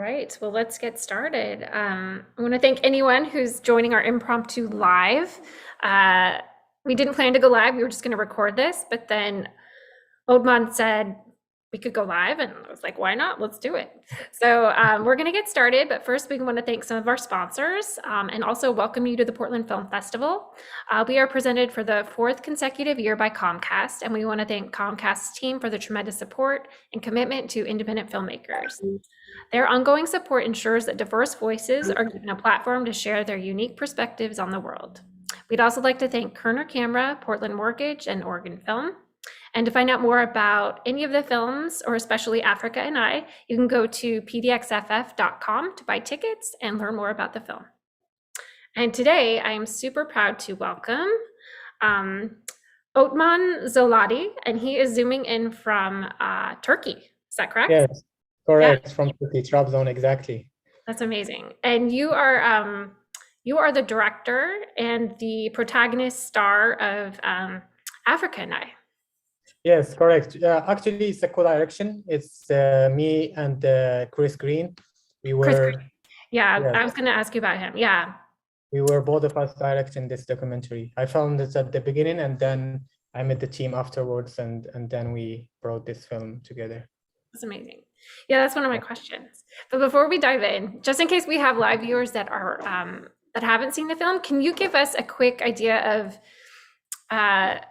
right, well, let's get started. I want to thank anyone who's joining our impromptu live. We didn't plan to go live, we were just going to record this, but then Othmane said we could go live, and I was like, why not? Let's do it. So we're going to get started, but first we want to thank some of our sponsors and also welcome you to the Portland Film Festival. We are presented for the 4th consecutive year by Comcast, and we want to thank Comcast's team for the tremendous support and commitment to independent filmmakers. Their ongoing support ensures that diverse voices are given a platform to share their unique perspectives on the world. We'd also like to thank Kerner Camera, Portland Mortgage, and Oregon Film. And to find out more about any of the films, or especially Africa and I, you can go to pdxff.com to buy tickets and learn more about the film. And today I am super proud to welcome Othmane Zolati, and he is zooming in from Turkey. Is that correct? Yes, correct. Yeah. From Turkey, Trabzon, exactly. That's amazing. And you are the director and the protagonist star of Africa and I. Yes, correct. Actually, it's a co-direction. It's me and Chris Green. Yeah, I was going to ask you about him. Yeah. We were both of us directing this documentary. I filmed it at the beginning, and then I met the team afterwards, and then we brought this film together. That's amazing. Yeah, that's one of my questions. But before we dive in, just in case we have live viewers that are that haven't seen the film, can you give us a quick idea of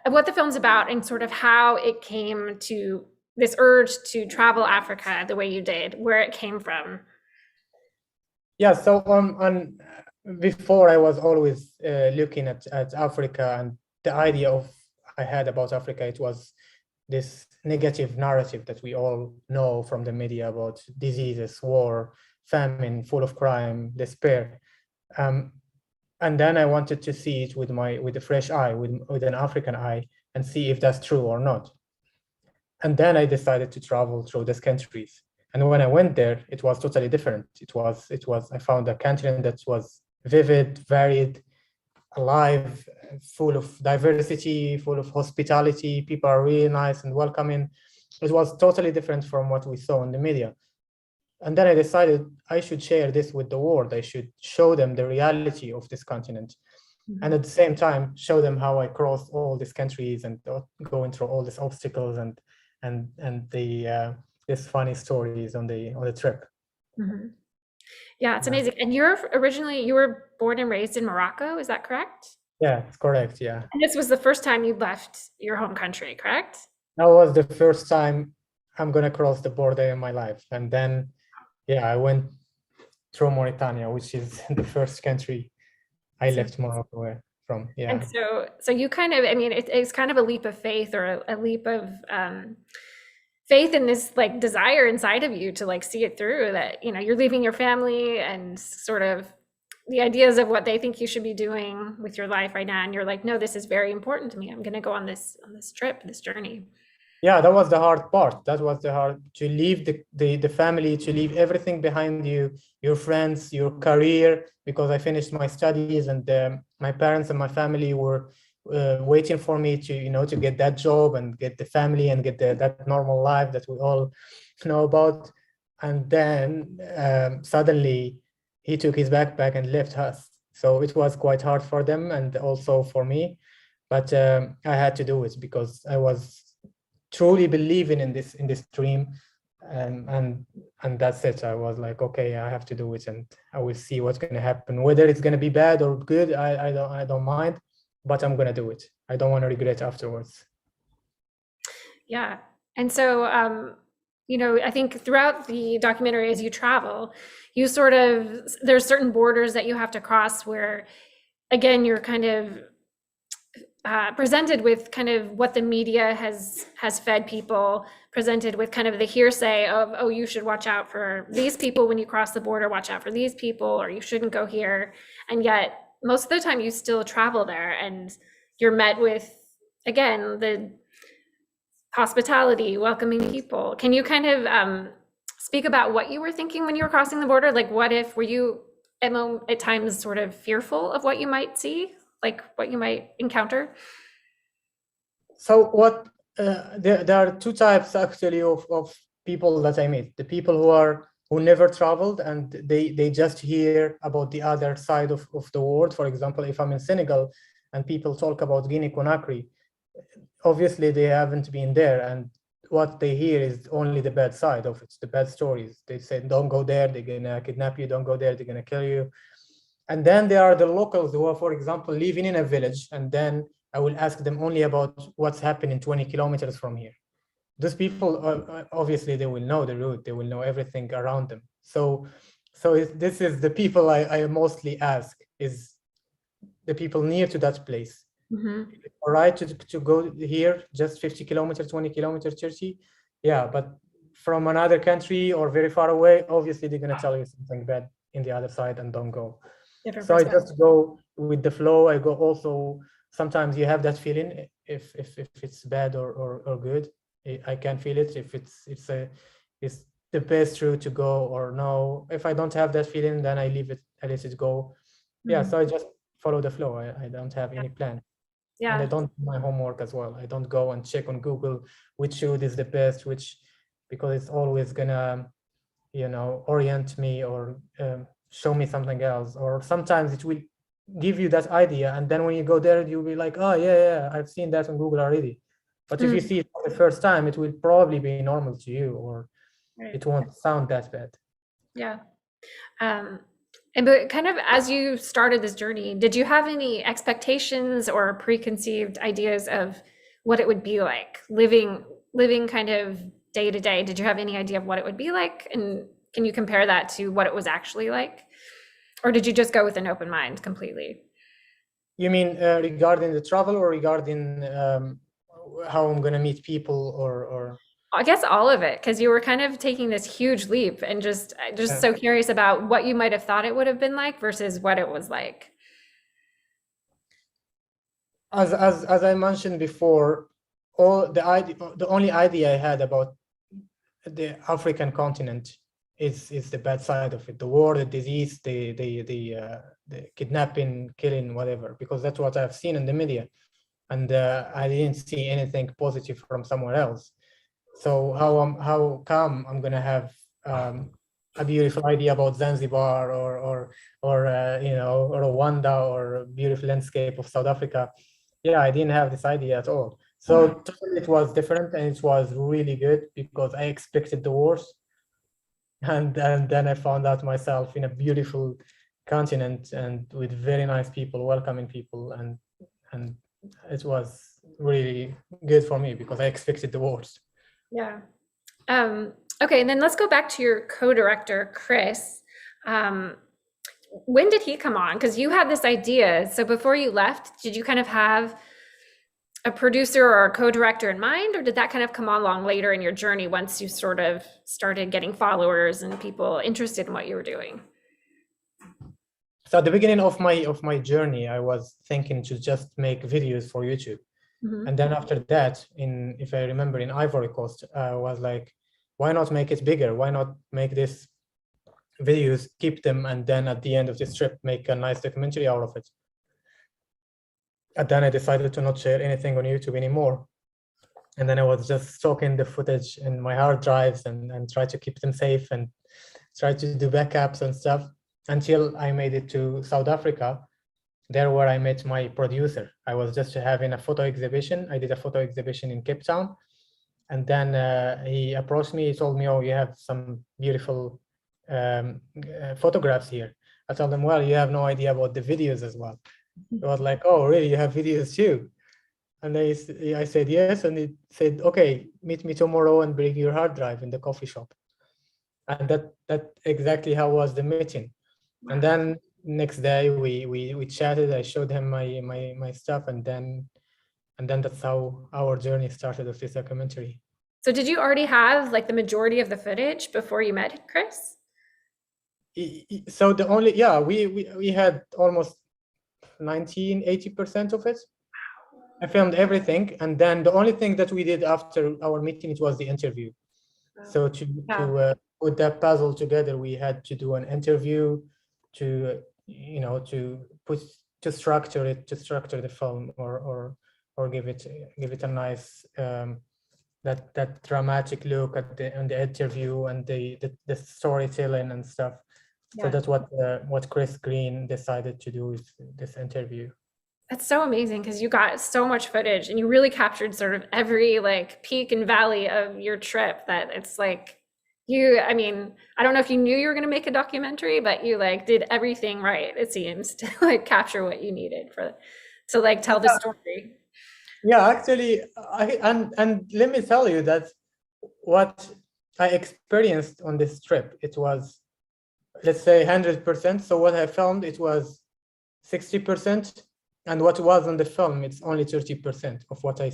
what the film's about and sort of how it came to this urge to travel Africa the way you did, where it came from? Yeah, so before I was always looking at Africa, and the idea I had about Africa, it was this negative narrative that we all know from the media about diseases, war, famine, full of crime, despair. And then I wanted to see it with a fresh eye, with an African eye, and see if that's true or not. And then I decided to travel through these countries. And when I went there, it was totally different. I found a continent that was vivid, varied, alive, full of diversity, full of hospitality. People are really nice and welcoming. It was totally different from what we saw in the media. And then I decided I should share this with the world. I should show them the reality of this continent. Mm-hmm. And at the same time, show them how I crossed all these countries and going through all these obstacles and these funny stories on the trip. Mm-hmm. Yeah, it's amazing. And you were born and raised in Morocco, is that correct? Yeah, it's correct, yeah. And this was the first time you left your home country, correct? That was the first time I'm gonna cross the border in my life. And then, yeah, I went through Mauritania, which is the first country I left Morocco from, yeah. And so you kind of, I mean, it's kind of a leap of faith, or a leap of faith in this like desire inside of you to like see it through, that, you know, you're leaving your family and sort of the ideas of what they think you should be doing with your life right now, and you're like, no, this is very important to me. I'm going to go on this trip, this journey. Yeah, that was the hard part. That was the hard, to leave the family, to leave everything behind you, your friends, your career, because I finished my studies, and my parents and my family were waiting for me to, you know, to get that job and get the family and get that normal life that we all know about. And then suddenly he took his backpack and left us. So it was quite hard for them and also for me, but I had to do it because I was truly believing in this dream, and that's it. I was like, okay, I have to do it, and I will see what's going to happen. Whether it's going to be bad or good, I don't mind, but I'm going to do it. I don't want to regret afterwards. Yeah. And so you know, I think throughout the documentary, as you travel, you sort of, there's certain borders that you have to cross where, again, you're kind of presented with kind of what the media has fed people, presented with kind of the hearsay of, oh, you should watch out for these people when you cross the border, watch out for these people, or you shouldn't go here. And yet most of the time you still travel there, and you're met with, again, the hospitality, welcoming people. Can you kind of speak about what you were thinking when you were crossing the border? Like, were you at times sort of fearful of what you might see? Like what you might encounter? So there are two types actually of people that I meet. The people who are who never traveled, and they just hear about the other side of the world. For example, if I'm in Senegal and people talk about Guinea-Conakry, obviously they haven't been there, and what they hear is only the bad side of it, the bad stories. They say, don't go there, they're gonna kidnap you, don't go there, they're gonna kill you. And then there are the locals who are, for example, living in a village, and then I will ask them only about what's happening 20 kilometers from here. Those people, obviously, they will know the route, they will know everything around them. So this is the people I mostly ask, is the people near to that place. All right, to go here, just 50 kilometers, 20 kilometers, 30. Yeah, but from another country or very far away, obviously they're gonna tell you something bad in the other side, and don't go. Different So I perspective. just go with the flow. I go also, sometimes you have that feeling if it's bad or good. I can feel it if it's the best route to go or no. If I don't have that feeling, then I leave it, I let it go. Yeah, so I just follow the flow. I don't have any plan. And I Yeah. don't do my homework as well. I don't go and check on Google which route is the best, because it's always gonna, orient me or show me something else. Or sometimes it will give you that idea, and then when you go there, you'll be like, oh yeah, I've seen that on Google already. But if you see it for the first time, it will probably be normal to you, or it won't sound that bad. Yeah. But kind of as you started this journey, did you have any expectations or preconceived ideas of what it would be like living kind of day to day? Did you have any idea of what it would be like? And can you compare that to what it was actually like? Or did you just go with an open mind completely? You mean regarding the travel, or regarding how I'm gonna meet people, or I guess all of it, because you were kind of taking this huge leap and just so curious about what you might have thought it would have been like versus what it was like. as I mentioned before, the only idea I had about the African continent is the bad side of it, the war, the disease, the kidnapping, killing, whatever, because that's what I've seen in the media, and I didn't see anything positive from somewhere else. So how come I'm gonna have a beautiful idea about Zanzibar or Rwanda, or a beautiful landscape of South Africa? Yeah, I didn't have this idea at all. So totally it was different, and it was really good because I expected the worst, and then I found out myself in a beautiful continent and with very nice people, welcoming people, and it was really good for me because I expected the worst. Yeah. Okay, and then let's go back to your co-director, Chris. When did he come on? Because you had this idea. So before you left, did you kind of have a producer or a co-director in mind, or did that kind of come along later in your journey once you sort of started getting followers and people interested in what you were doing? So at the beginning of my journey, I was thinking to just make videos for YouTube. And then after that, if I remember, in Ivory Coast, I was like, why not make it bigger? Why not make this videos, keep them, and then at the end of this trip, make a nice documentary out of it? And then I decided to not share anything on YouTube anymore. And then I was just stocking the footage in my hard drives and try to keep them safe and try to do backups and stuff, until I made it to South Africa. There where I met my producer. I was just having a photo exhibition. I did a photo exhibition in Cape Town. And then he approached me, he told me, oh, you have some beautiful photographs here. I told him, well, you have no idea about the videos as well. It was like, oh, really, you have videos too? And I said, yes. And he said, okay, meet me tomorrow and bring your hard drive in the coffee shop. And that exactly how was the meeting. And then next day we chatted. I showed him my stuff, and then that's how our journey started with this documentary. So did you already have like the majority of the footage before you met Chris? So we had almost 80% of it. I filmed everything, and then the only thing that we did after our meeting, it was the interview. So to put that puzzle together, we had to do an interview to structure the film, or give it a that dramatic look at the interview and the storytelling and stuff. So Yeah. that's what Chris Green decided to do with this interview. That's so amazing because you got so much footage and you really captured sort of every like peak and valley of your trip that it's like I mean, I don't know if you knew you were going to make a documentary, but you like did everything right, it seems, to like capture what you needed to like tell the story. Yeah, actually, and let me tell you that what I experienced on this trip, it was, let's say, 100%. So what I filmed, it was 60%, and what was on the film, it's only 30% of what I,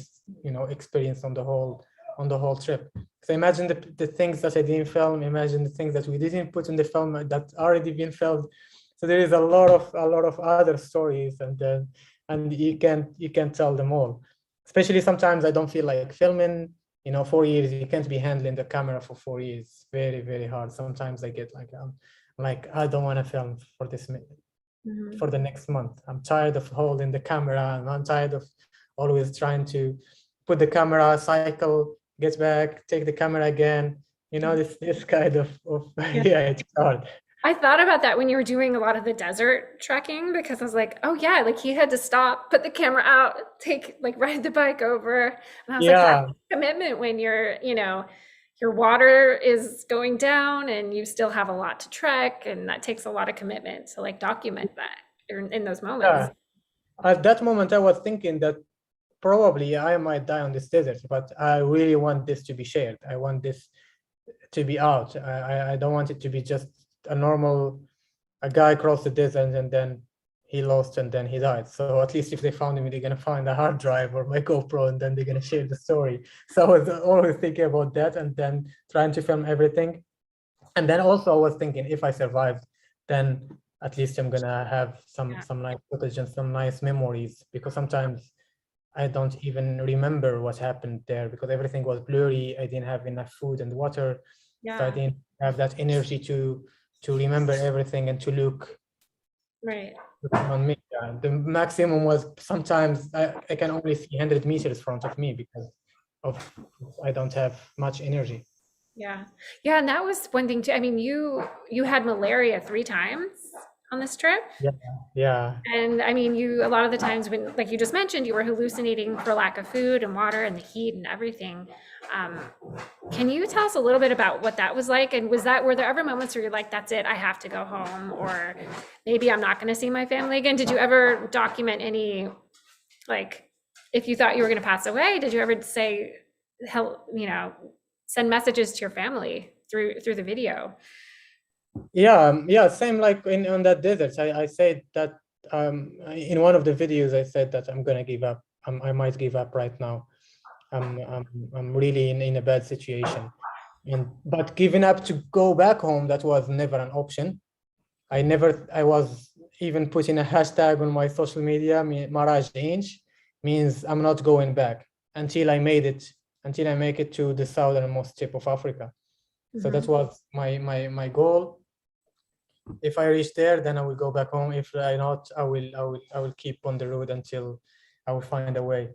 experienced on the whole trip. So imagine the things that I didn't film, imagine the things that we didn't put in the film that already been filmed. So there is a lot of other stories, and you can't tell them all. Especially sometimes I don't feel like filming. 4 years, you can't be handling the camera for 4 years. Very, very hard. Sometimes I get like I don't want to film for this for the next month. I'm tired of holding the camera, and I'm tired of always trying to put the camera, cycle, get back, take the camera again. This kind of yeah, it's hard. I thought about that when you were doing a lot of the desert trekking because I was like, oh yeah, like he had to stop, put the camera out, ride the bike over. And I was like, Yeah, that's a commitment when your water is going down and you still have a lot to trek, and that takes a lot of commitment to like document that in those moments. yeah. At that moment, I was thinking that probably I might die on this desert, but I really want this to be shared. I want this to be out. I don't want it to be just a guy crossed the desert and then he lost and then he died. So at least if they found him, they're gonna find a hard drive or my GoPro, and then they're gonna share the story. So I was always thinking about that, and then trying to film everything. And then also I was thinking, if I survived, then at least I'm gonna have some nice footage and some nice memories, because sometimes I don't even remember what happened there because everything was blurry. I didn't have enough food and water. So I didn't have that energy to remember everything and to look Right. on me. The maximum was sometimes I can only see 100 meters in front of me because of I don't have much energy. Yeah. Yeah. And that was one thing too. I mean, you had malaria 3 times on this trip. Yeah, yeah. And I mean, a lot of the times when, like you just mentioned, you were hallucinating for lack of food and water and the heat and everything. Um, can you tell us a little bit about what that was like? And were there ever moments where you're like, that's it, I have to go home, or maybe I'm not going to see my family again? Did you ever document any, like, if you thought you were going to pass away, did you ever say, send messages to your family through the video? Yeah, same like on that desert. I said that in one of the videos I said that I'm gonna give up. I might give up right now. I'm really in a bad situation. But giving up to go back home, that was never an option. I was even putting a hashtag on my social media, Maraj Inch, means I'm not going back until I make it to the southernmost tip of Africa. So that was my goal. If I reach there, then I will go back home. If I not, I will keep on the road until I will find a way.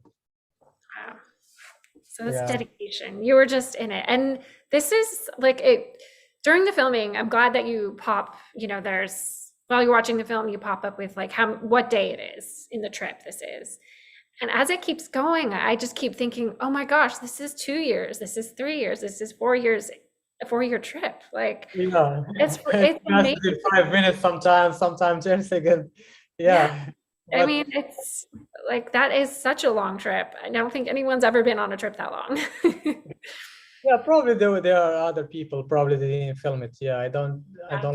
Wow. So it's dedication. You were just in it. And this is like it during the filming, I'm glad that you while you're watching the film, you pop up with like what day it is in the trip this is. And as it keeps going, I just keep thinking, oh my gosh, this is 2 years, this is 3 years, this is 4 years, a 4-year trip. Like it's amazing. 5 minutes sometimes 10 seconds. Yeah. I mean, it's like that is such a long trip. I don't think anyone's ever been on a trip that long. Yeah, probably there are other people probably they didn't film it. Yeah, I don't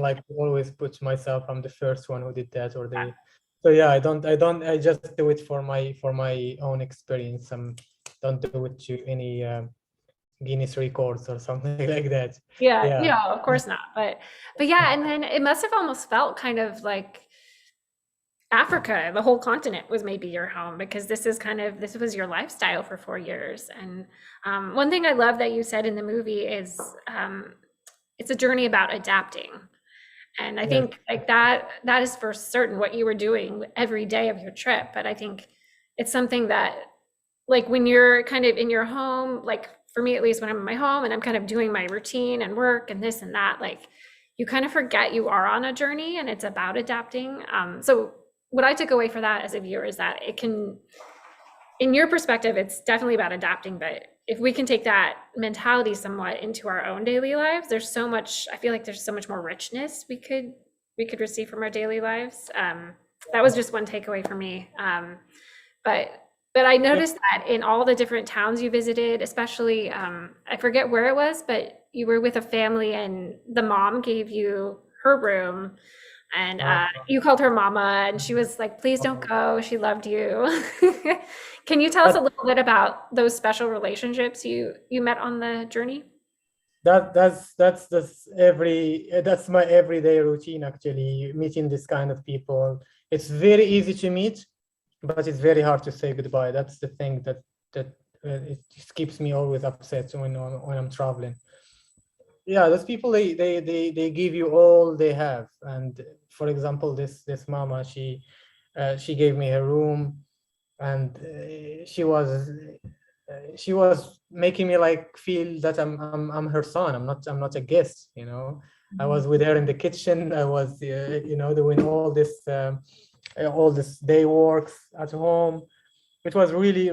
like to always put myself, I'm the first one who did that or the so yeah, I just do it for my own experience. Don't do it to any Guinness records or something like that. Yeah, of course not. But yeah, and then it must have almost felt kind of like Africa, the whole continent was maybe your home, because this was your lifestyle for 4 years. And one thing I love that you said in the movie is it's a journey about adapting. And I think like that is for certain what you were doing every day of your trip. But I think it's something that like when you're kind of in your home, like for me at least, when I'm in my home and I'm kind of doing my routine and work and this and that, like you kind of forget you are on a journey and it's about adapting. So what I took away for that as a viewer is that it can, in your perspective, it's definitely about adapting, but if we can take that mentality somewhat into our own daily lives, there's so much, I feel like there's so much more richness we could receive from our daily lives. That was just one takeaway for me. But I noticed that in all the different towns you visited, especially I forget where it was, but you were with a family and the mom gave you her room and you called her mama and she was like, please don't go. She loved you. Can you tell us a little bit about those special relationships you met on the journey? That's my everyday routine, actually, meeting this kind of people. It's very easy to meet, but it's very hard to say goodbye. That's the thing that it just keeps me always upset when I'm traveling. Yeah, those people, they give you all they have. And for example, this mama, she gave me her room, and she was making me like feel that I'm her son. I'm not a guest, you know. I was with her in the kitchen. I was doing all this day works at home. It was really,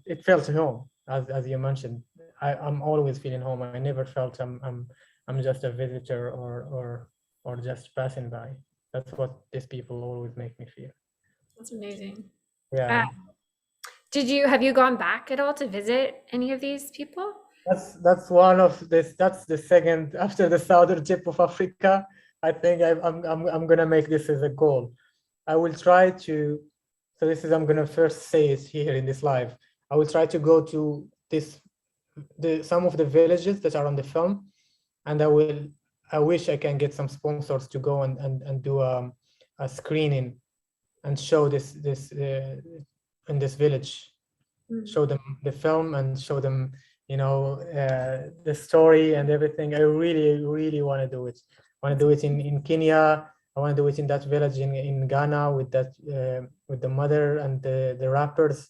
it felt home, as you mentioned. I'm always feeling home. I never felt I'm just a visitor or just passing by. That's what these people always make me feel. That's amazing. Uh, Yeah. have you gone back at all to visit any of these people? That's the second after the southern tip of Africa. I think I'm gonna make this as a goal. I will try to. So I'm gonna first say it here in this live. I will try to go to some of the villages that are on the film, and I wish I can get some sponsors to go and do a screening and show this in this village. Show them the film and show them the story and everything. I really want to do it. I want to do it in Kenya. I want to do it in that village in Ghana with the mother and the rappers.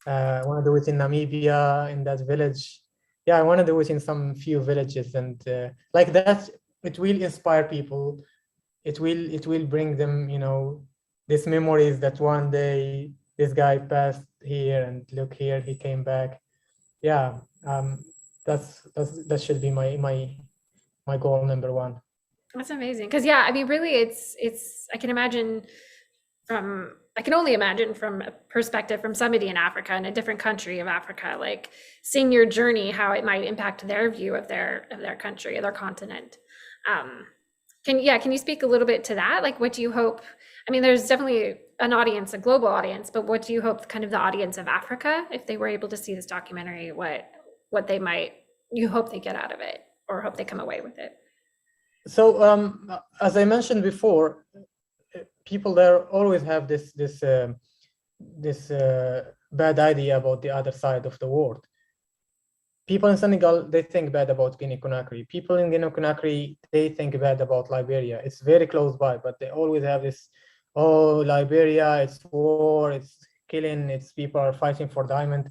I want to do it in Namibia in that village. Yeah, I want to do it in some few villages, and like that it will inspire people. It will bring them these memories that one day this guy passed here, and look here, he came back. Yeah, that should be my goal number one. That's amazing. Because yeah, I mean, really, it's I can only imagine from a perspective from somebody in Africa, in a different country of Africa, like seeing your journey, how it might impact their view of their country, of their continent. Can you speak a little bit to that? Like, what do you hope? I mean, there's definitely an audience, a global audience, but what do you hope kind of the audience of Africa, if they were able to see this documentary, what you hope they get out of it or hope they come away with it? So as I mentioned before, people there always have this bad idea about the other side of the world. People in Senegal, they think bad about Guinea-Conakry. People in Guinea-Conakry, they think bad about Liberia. It's very close by, but they always have this, oh, Liberia, it's war, it's killing, it's people are fighting for diamond.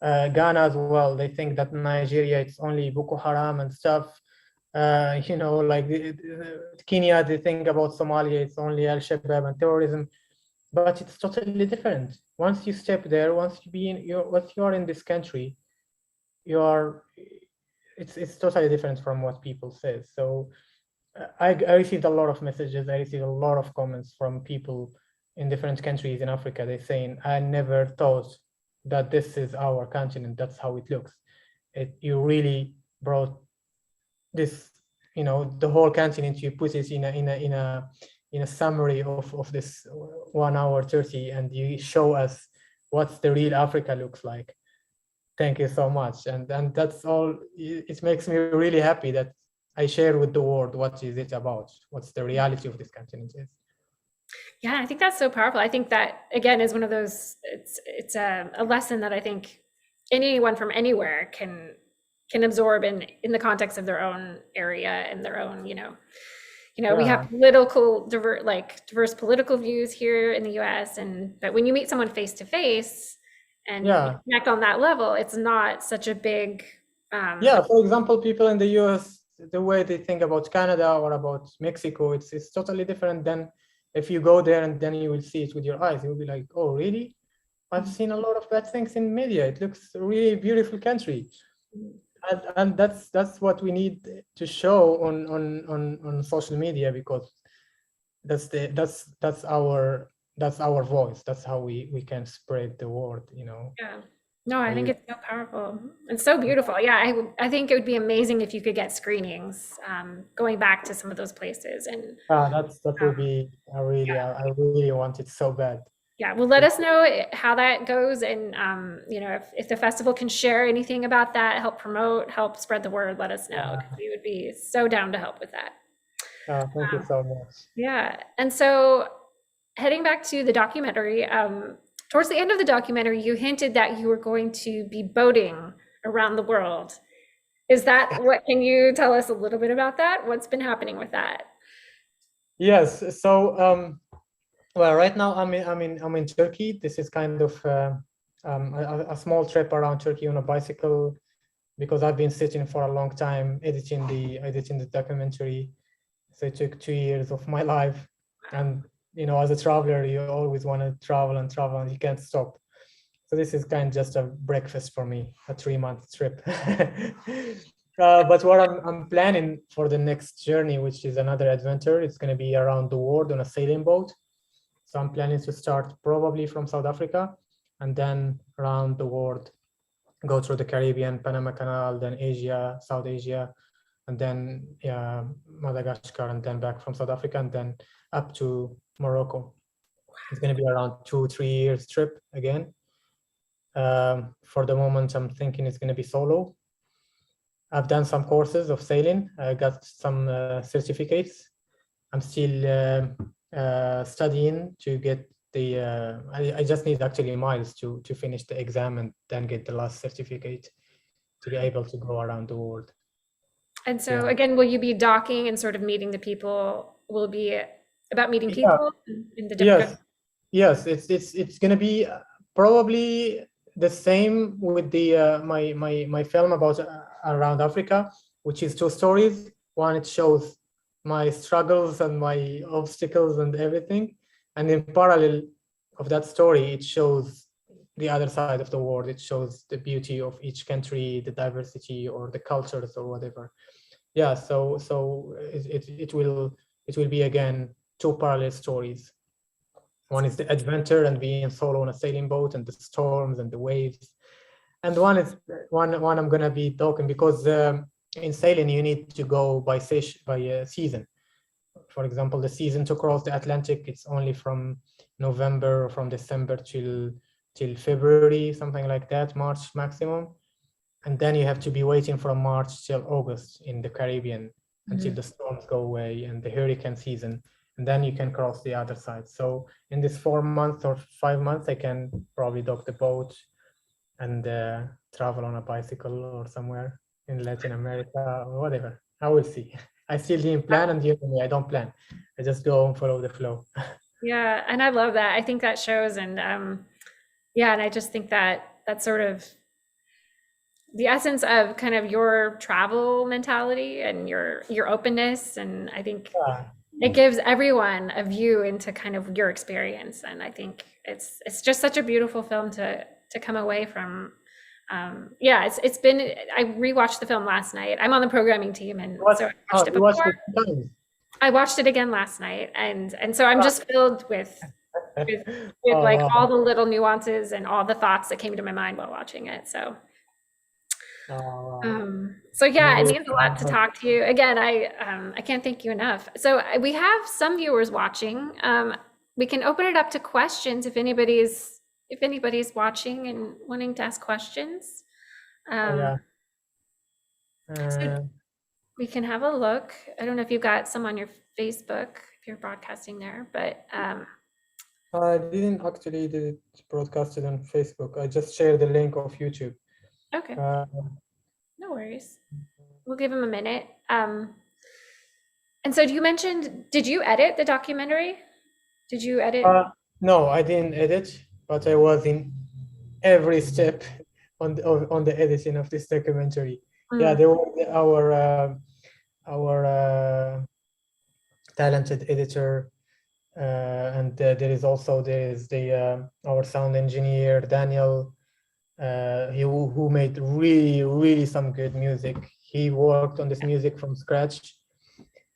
Ghana as well, they think that Nigeria, it's only Boko Haram and stuff. Like Kenya, they think about Somalia, it's only Al-Shabaab and terrorism. But it's totally different. Once you step there, once you are in this country, it's totally different from what people say. So I received a lot of messages. I received a lot of comments from people in different countries in Africa. They're saying, I never thought that this is our continent. That's how it looks. You really brought this, the whole continent. You put it in a summary of this 1 hour 30, and you show us what the real Africa looks like. Thank you so much. And that's all. It makes me really happy that I share with the world what is it about, what's the reality of this continent is. Yeah, I think that's so powerful. I think that again is one of those, it's a lesson that I think anyone from anywhere can absorb in the context of their own area and their own, we have diverse political views here in the US, but when you meet someone face to face, and Yeah. connect on that level, it's not such a big Yeah, for example, people in the US, the way they think about Canada or about Mexico, it's totally different than if you go there and then you will see it with your eyes. You'll be like, oh, really? I've seen a lot of bad things in media. It looks a really beautiful country. And that's what we need to show on social media, because that's our voice. That's how we can spread the word, you know. Yeah. No, I think I- it's so powerful and so beautiful. Yeah, I think it would be amazing if you could get screenings, going back to some of those places. And that would be I really want it so bad. yeah, well, let us know how that goes. And, you know, if the festival can share anything about that, help promote, help spread the word, let us know. 'Cause we would be so down to help with that. Thank you so much. Yeah. And so heading back to the documentary, towards the end of the documentary, you hinted that you were going to be boating around the world. Is that what, can you tell us a little bit about that? What's been happening with that? Yes. So well, right now I'm in Turkey. This is kind of a small trip around Turkey on a bicycle, because I've been sitting for a long time editing the documentary. So it took 2 years of my life, and you know, as a traveler, you always want to travel and travel, and you can't stop. So this is kind of just a breakfast for me, a 3-month trip. But what I'm planning for the next journey, which is another adventure, it's going to be around the world on a sailing boat. So I'm planning to start probably from South Africa, and then around the world, go through the Caribbean, Panama Canal, then Asia, South Asia, and then Madagascar, and then back from South Africa, and then up to Morocco. It's going to be around 2-3 years trip again. For the moment, I'm thinking it's going to be solo. I've done some courses of sailing. I got some certificates. I'm still studying to get the. I just need actually miles to finish the exam and then get the last certificate to be able to go around the world. And so Yeah. again, will you be docking and sort of meeting the people? Will it be about meeting people in the different? Yes. It's gonna be probably the same with the my film about around Africa, which is 2 stories. One, it shows my struggles and my obstacles and everything, and in parallel of that story, it shows the other side of the world. It shows the beauty of each country, the diversity or the cultures or whatever. Yeah, so it will be again 2 parallel stories. One is the adventure and being solo on a sailing boat and the storms and the waves, and one is one I'm gonna be talking, because in sailing you need to go by season. For example, the season to cross the Atlantic, it's only from November or from December till February, something like that, March maximum. And then you have to be waiting from March till August in the Caribbean until the storms go away and the hurricane season, and then you can cross the other side. So in this 4 months or 5 months, I can probably dock the boat and travel on a bicycle or somewhere in Latin America or whatever. I will see. I still didn't plan, and you know me, I don't plan. I just go and follow the flow. Yeah, and I love that. I think that shows. And yeah, and I just think that that's sort of the essence of kind of your travel mentality and your openness. And I think Yeah. it gives everyone a view into kind of your experience. And I think it's just such a beautiful film to come away from. Yeah, it's been, I rewatched the film last night. I'm on the programming team, and so I watched it You watched before. it 2 times. I watched it again last night, and so I'm just filled with like Oh, all the little nuances and all the thoughts that came to my mind while watching it. So so yeah, it maybe means a lot to talk to you again. I can't thank you enough. So we have some viewers watching. We can open it up to questions if anybody's watching and wanting to ask questions. yeah. So we can have a look. I don't know if you've got some on your Facebook, if you're broadcasting there, but I didn't actually did it broadcasted on Facebook. I just shared the link of YouTube. okay, no worries. We'll give him a minute. And so you mentioned, did you edit the documentary? Did you edit? No, I didn't edit, but I was every step on the editing of this documentary. Yeah, Mm. they were our talented editor, and there is the our sound engineer Daniel, who made really some good music. He worked on this music from scratch.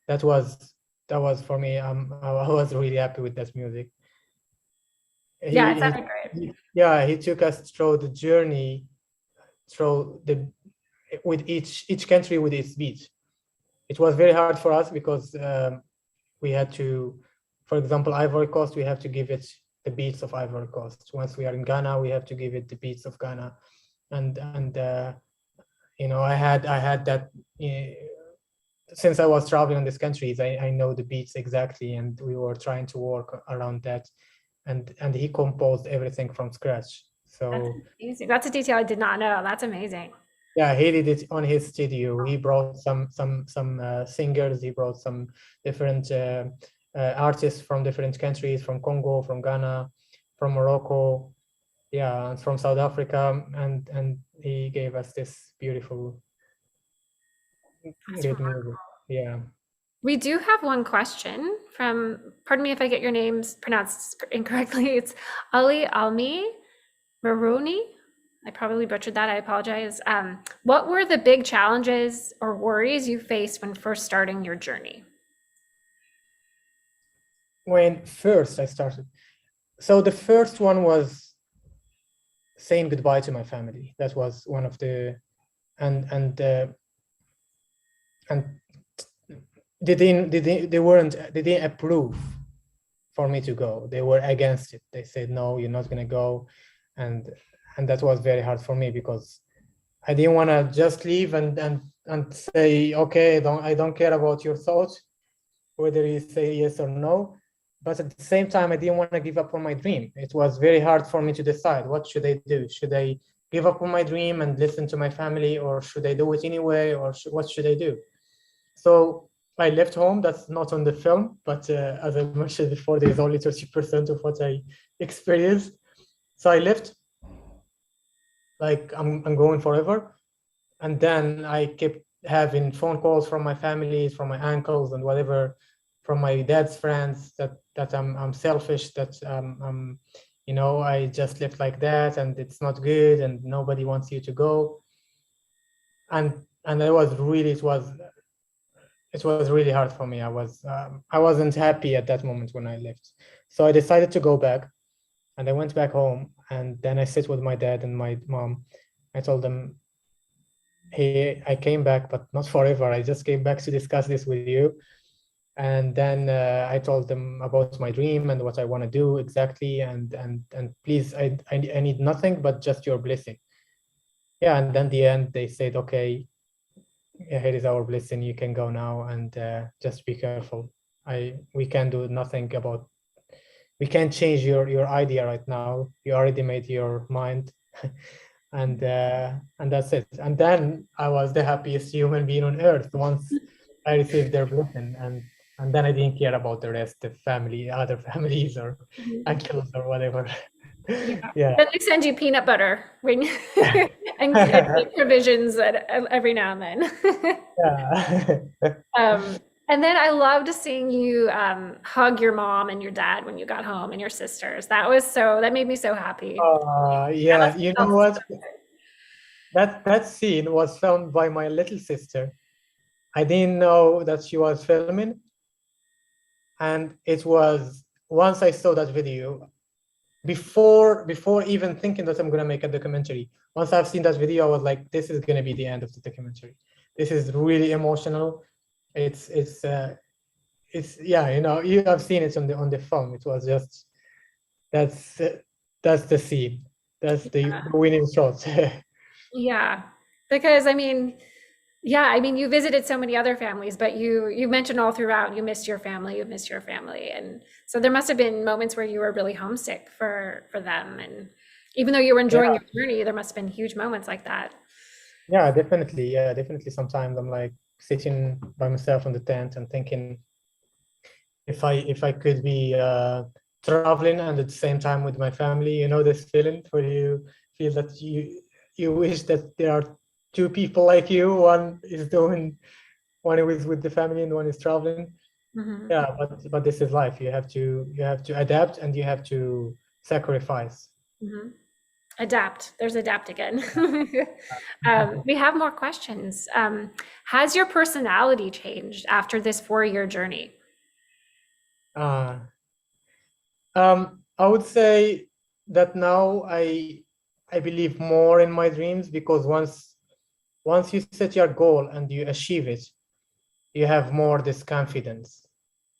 That was for me. I was really happy with that music. Yeah, it sounded great. Yeah, he took us through the journey, with each country with its beat. It was very hard for us because we had to, for example, Ivory Coast, we have to give it the beats of Ivory Coast. Once we are in Ghana, we have to give it the beats of Ghana, and you know, I had that. Since I was traveling in these countries, I know the beats exactly, and we were trying to work around that. And he composed everything from scratch. So That's amazing. That's a detail I did not know. That's amazing. yeah, he did it on his studio. He brought some singers. He brought some different artists from different countries, from Congo, from Ghana, from Morocco, yeah, and from South Africa, and he gave us this beautiful, That's good remarkable. music. Yeah. We do have one question from, pardon me if I get your names pronounced incorrectly. It's Ali Almi Maroni. I probably butchered that. I apologize. What were the big challenges or worries you faced when first starting your journey? When first I started, so the first one was saying goodbye to my family. That was one of the, and they didn't approve for me to go. They were against it. They said, no, you're not gonna go. And that was very hard for me because I didn't want to just leave and say, okay, I don't care about your thoughts, whether you say yes or no. But at the same time, I didn't want to give up on my dream. It was very hard for me to decide, what should I do? Should I give up on my dream and listen to my family, or should I do it anyway, or what should I do? So I left home. That's not on the film, but as I mentioned before, there's only 30% of what I experienced. So I left, like I'm going forever. And then I kept having phone calls from my families, from my uncles and whatever, from my dad's friends, that I'm selfish, that you know, I just left like that and it's not good and nobody wants you to go. And it was really hard for me. I wasn't happy at that moment when I left. So I decided to go back, and I went back home, and then I sit with my dad and my mom. I told them, hey, I came back, but not forever. I just came back to discuss this with you. And then I told them about my dream and what I want to do exactly. And please, I need nothing but just your blessing. Yeah, and then the end, they said, okay, yeah, here is our blessing. You can go now, and just be careful. We can do nothing about. We can't change your idea right now. You already made your mind. And that's it. And then I was the happiest human being on earth once I received their blessing, and then I didn't care about the rest, the family, other families or uncles or whatever. Yeah. Then they send you peanut butter when and make provisions every now and then. Yeah. And then I loved seeing you hug your mom and your dad when you got home and your sisters. That made me so happy. Yeah, you know what? That scene was filmed by my little sister. I didn't know that she was filming. And it was, once I saw that video, before even thinking that I'm gonna make a documentary, once I've seen that video, I was like, this is gonna be the end of the documentary. This is really emotional. It's yeah, you know, you have seen it on the film. It was just, that's the scene. That's the winning shot. Yeah, because I mean, you visited so many other families, but you mentioned all throughout you missed your family, and so there must have been moments where you were really homesick for them, and even though you were enjoying Yeah. your journey, there must have been huge moments like that. Yeah, definitely. Yeah, definitely. Sometimes I'm like sitting by myself in the tent and thinking, if I could be traveling and at the same time with my family, you know, this feeling where you feel that you wish that there are two people like you. One is with the family and one is traveling. Mhm. Yeah, but this is life. You have to adapt and you have to sacrifice. Mhm. Adapt. There's adapt again. We have more questions. Has your personality changed after this 4-year journey? Uh, I would say that now I believe more in my dreams, because once you set your goal and you achieve it, you have more this confidence,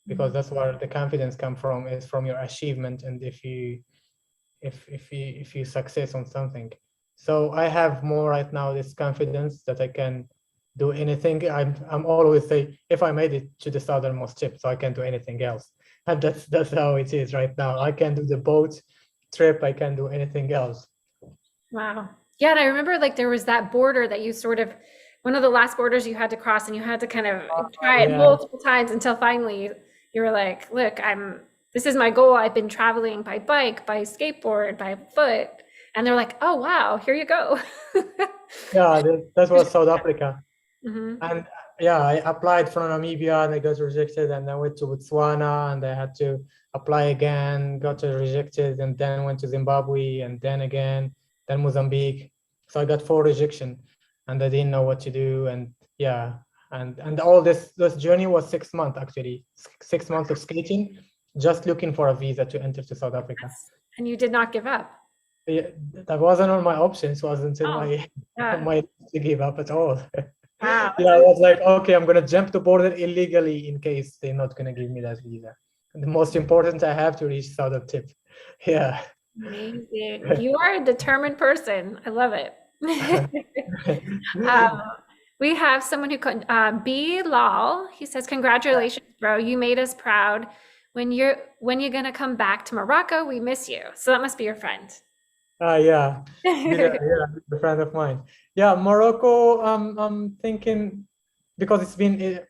because that's where the confidence come from, is from your achievement, and if you success on something. So I have more right now this confidence that I can do anything. I'm always say, if I made it to the southernmost tip, so I can do anything else. And that's how it is right now. I can do the boat trip, I can do anything else. Wow. Yeah, and I remember like there was that border that you sort of, one of the last borders you had to cross, and you had to kind of try it Yeah. multiple times until finally you were like, look, this is my goal. I've been traveling by bike, by skateboard, by foot. And they're like, oh, wow, here you go. Yeah, that was South Africa. Hmm. And yeah, I applied for Namibia and I got rejected, and then went to Botswana and I had to apply again, got rejected, and then went to Zimbabwe and then again, then Mozambique. So I got 4 rejection and I didn't know what to do. And yeah, and all this journey was 6 months actually, 6 months of skating, just looking for a visa to enter to South Africa. And you did not give up. Yeah, that wasn't on my options, wasn't in Oh, yeah. my to give up at all. Wow. Yeah, I was like, okay, I'm gonna jump the border illegally in case they're not gonna give me that visa. And the most important, I have to reach southern tip. Yeah. Amazing. You are a determined person. I love it. Um, we have someone who could B Lal. He says, "Congratulations, bro! You made us proud. When you're gonna come back to Morocco? We miss you." So that must be your friend. Yeah, yeah, a friend of mine. Yeah, Morocco. I'm thinking, because it's been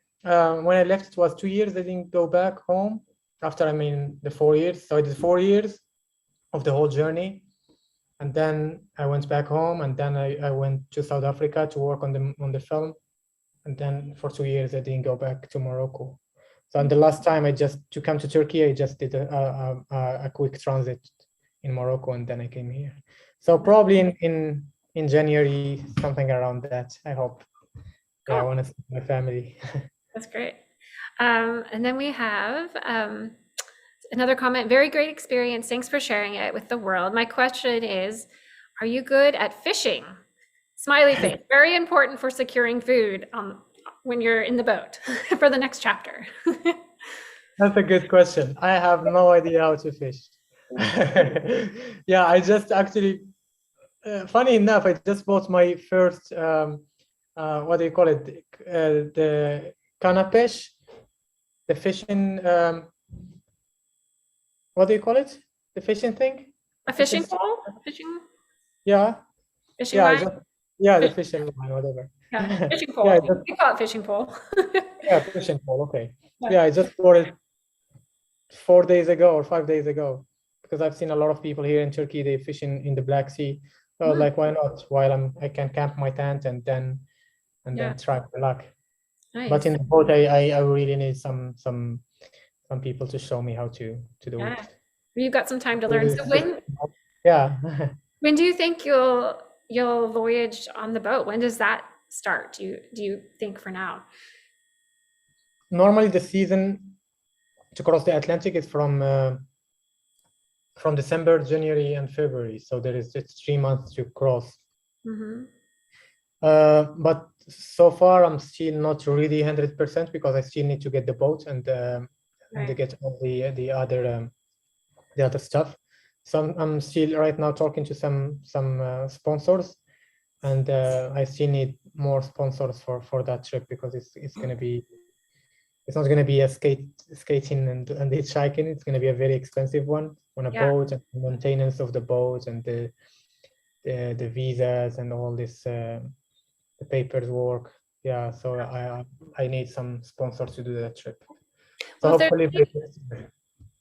when I left, it was 2 years. I didn't go back home after, I mean, the 4 years. So I did 4 years of the whole journey, and then I went back home, and then I went to South Africa to work on the film, and then for 2 years I didn't go back to Morocco. So, and the last time to come to Turkey, I just did a quick transit in Morocco, and then I came here. So probably in January, something around that, I hope. Yeah, I Cool. want to see my family. That's great. And then we have another comment. Very great experience. Thanks for sharing it with the world. My question is, are you good at fishing? Smiley face. Very important for securing food when you're in the boat for the next chapter. That's a good question. I have no idea how to fish. Yeah, I just actually, funny enough, I just bought my first, what do you call it? The canapesh, the fishing, what do you call it? The fishing thing? A The fishing stick? pole? Fishing Yeah, fishing yeah, line? the Fish, fishing line, whatever. yeah, fishing Yeah, pole. We call it fishing pole. fishing pole, okay. Yeah. Yeah, I just bought it 4 days ago or 5 days ago, because I've seen a lot of people here in Turkey, they fish in the Black Sea. So I was like, why not? While I can camp my tent and then Yeah, try my luck. But nice. in the boat, I really need some people to show me how to do Yeah. it. You've got some time to learn. So Yeah. when do you think you'll voyage on the boat? When does that start? Do you think for now? Normally the season to cross the Atlantic is from December, January, and February. So it's 3 months to cross. Hmm. But so far I'm still not really 100%, because I still need to get the boat and to Right. get all the other stuff. So I'm still right now talking to some sponsors, and I still need more sponsors for that trip, because it's not going to be a skating and hitchhiking. It's going to be a very expensive one on a Yeah. boat, and maintenance of the boat, and the visas and all this the paperwork. Yeah, so I need some sponsors to do that trip. So Well, hopefully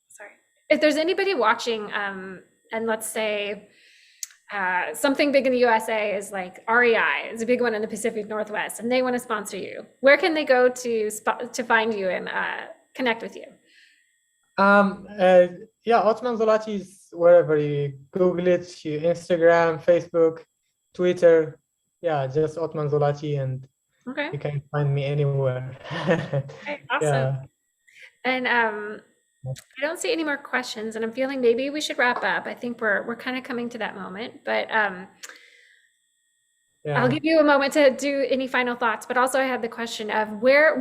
sorry. If there's anybody watching, and let's say something big in the USA is like REI is a big one in the Pacific Northwest, and they want to sponsor you. Where can they go to find you and connect with you? Yeah, Othmane Zolati is wherever you Google it, you Instagram, Facebook, Twitter. Yeah, just Othmane Zolati, and Okay. you can find me anywhere. Okay, awesome. Yeah. And I don't see any more questions, and I'm feeling maybe we should wrap up. I think we're kind of coming to that moment, but I'll Yeah. give you a moment to do any final thoughts. But also, I had the question of where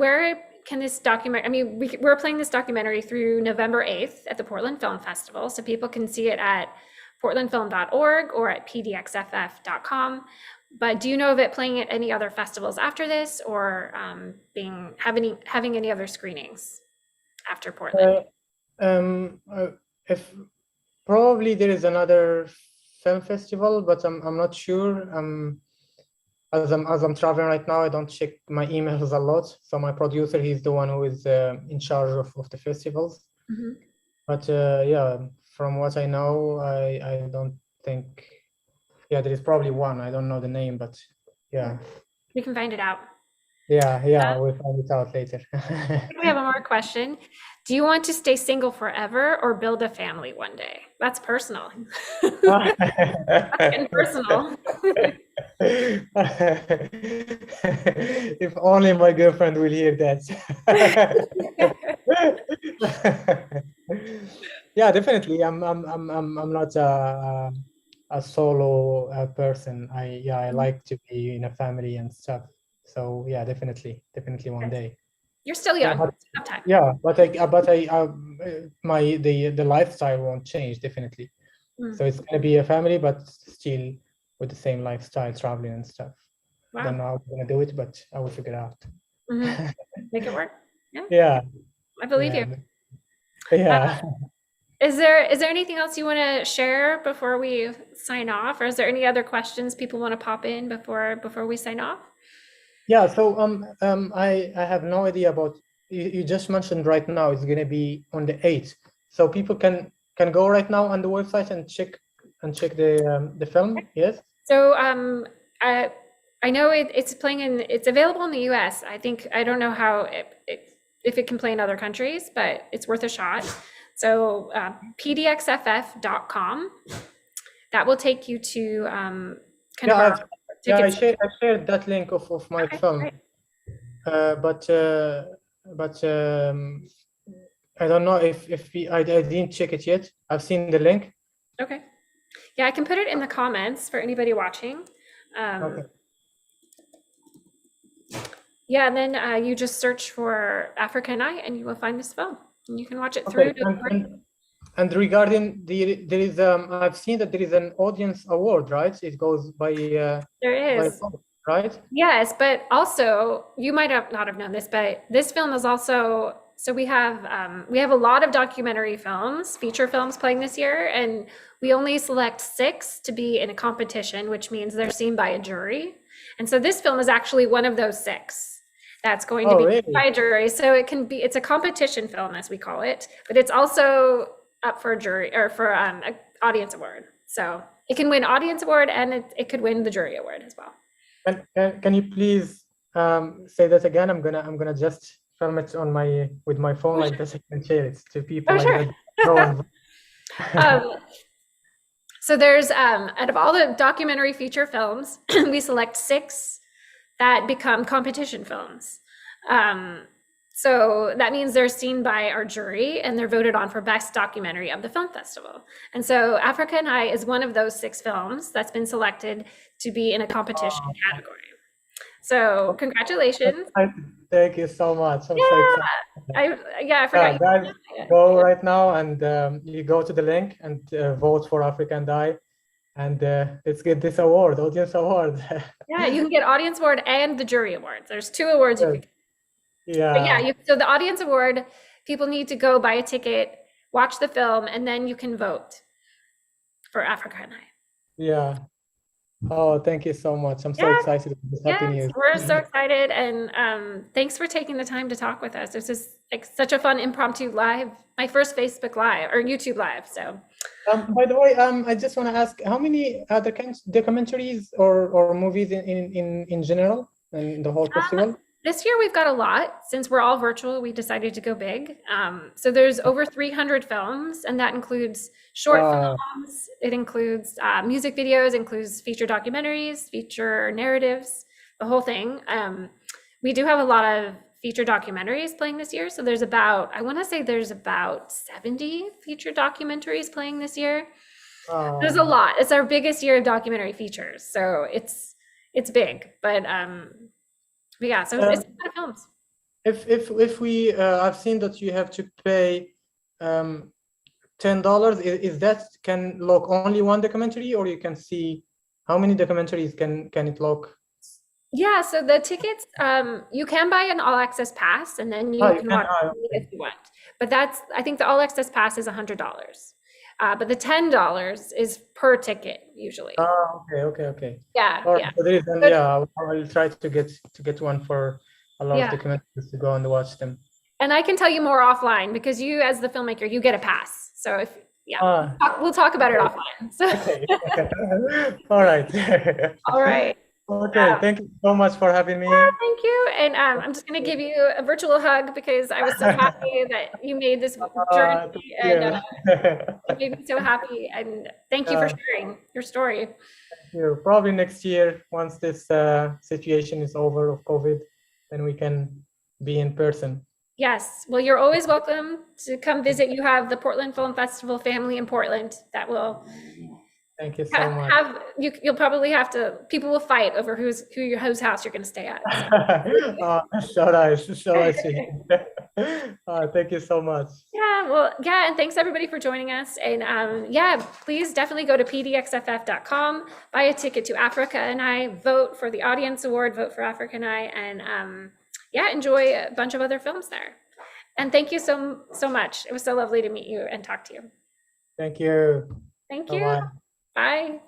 can this document? I mean, we're playing this documentary through November 8th at the Portland Film Festival, so people can see it at portlandfilm.org or at pdxff.com. But do you know of it playing at any other festivals after this, or having any other screenings after Portland? If probably there is another film festival, but I'm not sure. As I'm traveling right now, I don't check my emails a lot. So my producer, he's the one who is in charge of the festivals. Mhm. But yeah, from what I know, I don't think. Yeah, there is probably one. I don't know the name, but yeah. We can find it out. Yeah, we'll find it out later. We have one more question. Do you want to stay single forever or build a family one day? That's personal. That's getting personal. If only my girlfriend will hear that. Yeah, definitely. I'm not a solo person. I like to be in a family and stuff. So yeah, definitely one day. You're still Yeah, young. but Have time. yeah, but the lifestyle won't change definitely. Mm. So it's gonna be a family, but still with the same lifestyle, traveling and stuff. I don't Wow. know how I'm gonna do it, but I will figure it out. Mhm. Make it work. Yeah, Yeah, I believe yeah, you. yeah. Is there anything else you want to share before we sign off, or is there any other questions people want to pop in before we sign off? Yeah, so I have no idea about you just mentioned right now it's gonna be on the 8th. So people can go right now on the website and check the film, yes? So I know it's playing it's available in the US. I don't know how if it can play in other countries, but it's worth a shot. So pdxff.com, that will take you to kind Yeah, of our I tickets. shared that link of my Okay, film. great. But I don't know if I didn't check it yet. I've seen the link. Okay. Yeah, I can put it in the comments for anybody watching. Okay. Yeah, and then you just search for Africa and I, and you will find this film, and you can watch it Okay. through. And regarding there is I've seen that there is an audience award, right? It goes by There by is. right? Yes, but also you might have not have known this, but this film is also so we have a lot of documentary films, feature films playing this year, and we only select 6 to be in a competition, which means they're seen by a jury. And so this film is actually one of those 6 that's going to Oh, be really? seen by a jury. So it's a competition film, as we call it, but it's also up for a jury or for an audience award. So it can win audience award and it could win the jury award as well. Can you please say that again? I'm gonna just film it on with my phone like this. I can share it to people Oh, like sure. that. So there's out of all the documentary feature films, we select 6 that become competition films. So that means they're seen by our jury and they're voted on for best documentary of the film festival. And so Africa and I is one of those 6 films that's been selected to be in a competition category. So congratulations. Thank you so much. I'm so excited. I forgot. Guys, go right now and you go to the link and vote for Africa and I, and let's get this award, audience award. Yeah, you can get audience award and the jury awards. There's 2 awards you could get. Yeah. But yeah, so the audience award, people need to go buy a ticket, watch the film, and then you can vote for Africa and I. Yeah. Oh, thank you so much. I'm so excited about this. Happy news. We're so excited, and thanks for taking the time to talk with us. This is like such a fun impromptu live, my first Facebook Live or YouTube Live. So By the way, I just want to ask, how many other documentaries or movies in general in the whole festival? This year we've got a lot. Since we're all virtual, we decided to go big. So there's over 300 films, and that includes short Wow. films. It includes music videos, includes feature documentaries, feature narratives, the whole thing. We do have a lot of feature documentaries playing this year. So there's about, I want to say there's about 70 feature documentaries playing this year. There's a lot. It's our biggest year of documentary features. So it's big, but yeah, so it's a lot of films. If we I've seen that you have to pay $10. Is that can look only one documentary, or you can see how many documentaries can it look? Yeah, so the tickets, you can buy an all access pass and then you Oh, you can can. watch if you want. But that's, I think the all access pass is $100. But the $10 is per ticket usually. Oh, okay. Yeah, Or yeah. so there is, But- yeah, I'll try to get one for a lot Yeah. of documentaries to go and watch them. And I can tell you more offline because you, as the filmmaker, you get a pass. So if, yeah, we'll talk about it offline. So, Okay. All right. all right. Okay, thank you so much for having me. Yeah, thank you. And I'm just going to give you a virtual hug because I was so happy that you made this journey and it made me so happy. And thank you for sharing your story. Thank you. Probably next year, once this situation is over of COVID, then we can be in person. Yes. Well, you're always welcome to come visit. You have the Portland Film Festival family in Portland that will Thank you so much. You'll probably have to, people will fight over whose house you're going to stay at. So nice. So nice to hear. Thank you so much. Yeah, well, yeah, and thanks everybody for joining us. And yeah, please definitely go to pdxff.com, buy a ticket to Africa and I, vote for the Audience Award, vote for Africa and I, and yeah, enjoy a bunch of other films there. And thank you so much. It was so lovely to meet you and talk to you. Thank you. Thank you. Bye-bye. Bye.